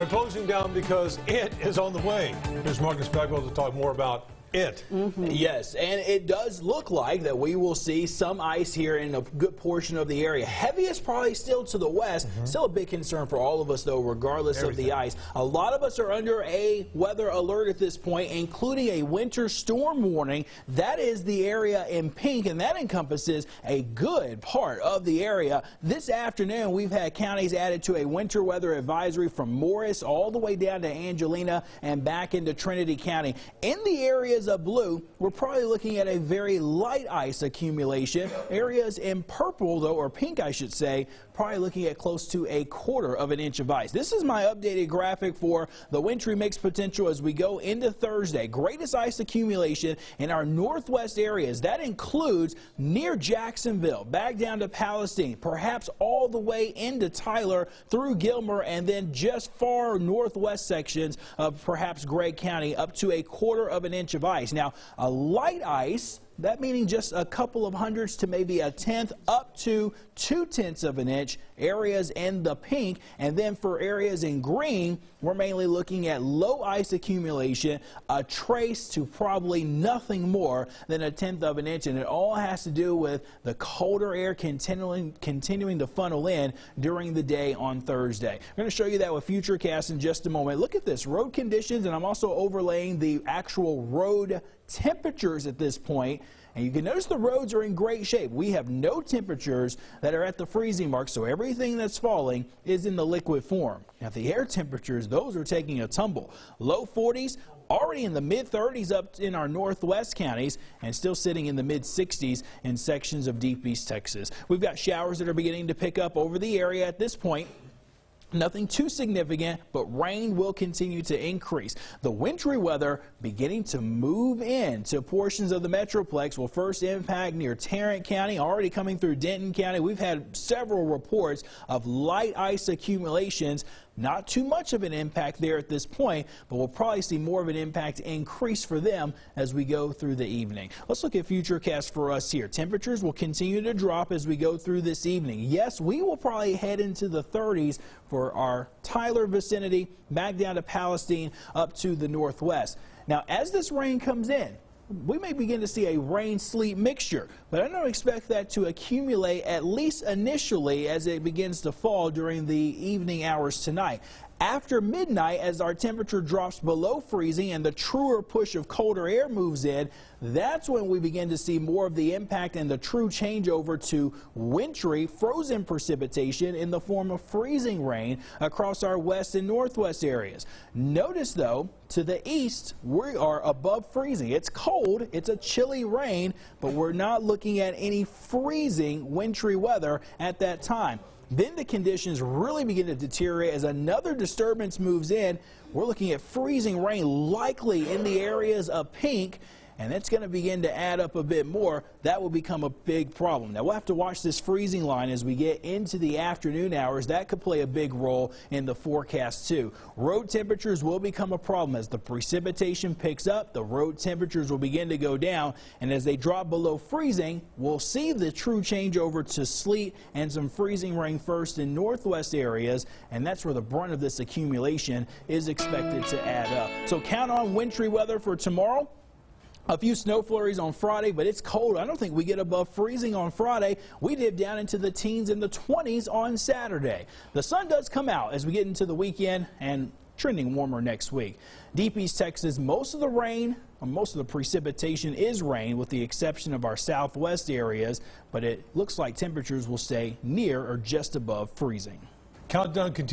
closing down because it is on the way. Here's Marcus Bagwell to talk more about it. Yes, and it does look like that we will see some ice here in a good portion of the area. Heaviest probably still to the west. Still a big concern for all of us, though, regardless of the ice. A lot of us are under a weather alert at this point, including a winter storm warning. That is the area in pink, and that encompasses a good part of the area. This afternoon, we've had counties added to a winter weather advisory from Morris all the way down to Angelina and back into Trinity County. In the areas of blue, we're probably looking at a very light ice accumulation. Areas in purple, though, or pink, I should say, probably looking at close to 1/4 of an inch of ice. This is my updated graphic for the wintry mix potential as we go into Thursday. Greatest ice accumulation in our northwest areas. That includes near Jacksonville, back down to Palestine, perhaps all the way into Tyler through Gilmer, and then just far northwest sections of perhaps Gregg County up to 1/4 of an inch of ice. Now, a light ice, that meaning just a couple of hundredths to maybe 1/10 up to 2/10 of an inch, areas in the pink. And then for areas in green, we're mainly looking at low ice accumulation, a trace to probably nothing more than 1/10 of an inch. And it all has to do with the colder air continuing to funnel in during the day on Thursday. I'm going to show you that with Futurecast in just a moment. Look at this, road conditions, and I'm also overlaying the actual road temperatures at this point. And you can notice the roads are in great shape. We have no temperatures that are at the freezing mark, so everything that's falling is in the liquid form. Now, the air temperatures, those are taking a tumble. Low 40s, already in the mid-30s up in our northwest counties, and still sitting in the mid-60s in sections of deep East Texas. We've got showers that are beginning to pick up over the area at this point. Nothing too significant, but rain will continue to increase. The wintry weather beginning to move in to portions of the Metroplex will first impact near Tarrant County, already coming through Denton County. We've had several reports of light ice accumulations. Not too much of an impact there at this point, but we'll probably see more of an impact increase for them as we go through the evening. Let's look at Futurecast for us here. Temperatures will continue to drop as we go through this evening. Yes, we will probably head into the 30s for our Tyler vicinity, back down to Palestine, up to the northwest. Now, as this rain comes in, we may begin to see a rain-sleet mixture, but I don't expect that to accumulate, at least initially, as it begins to fall during the evening hours tonight. After midnight, as our temperature drops below freezing and the truer push of colder air moves in, that's when we begin to see more of the impact and the true changeover to wintry frozen precipitation in the form of freezing rain across our west and northwest areas. Notice, though, to the east, we are above freezing. It's cold, it's a chilly rain, but we're not looking at any freezing wintry weather at that time. Then the conditions really begin to deteriorate as another disturbance moves in. We're looking at freezing rain likely in the areas of pink, and it's going to begin to add up a bit more. That will become a big problem. Now, we'll have to watch this freezing line as we get into the afternoon hours. That could play a big role in the forecast, too. Road temperatures will become a problem. As the precipitation picks up, the road temperatures will begin to go down, and as they drop below freezing, we'll see the true changeover to sleet and some freezing rain first in northwest areas, and that's where the brunt of this accumulation is expected to add up. So count on wintry weather for tomorrow. A few snow flurries on Friday, but it's cold. I don't think we get above freezing on Friday. We dip down into the teens and the 20s on Saturday. The sun does come out as we get into the weekend and trending warmer next week. Deep East Texas, most of the rain, or most of the precipitation is rain with the exception of our southwest areas, but it looks like temperatures will stay near or just above freezing. Countdown continues.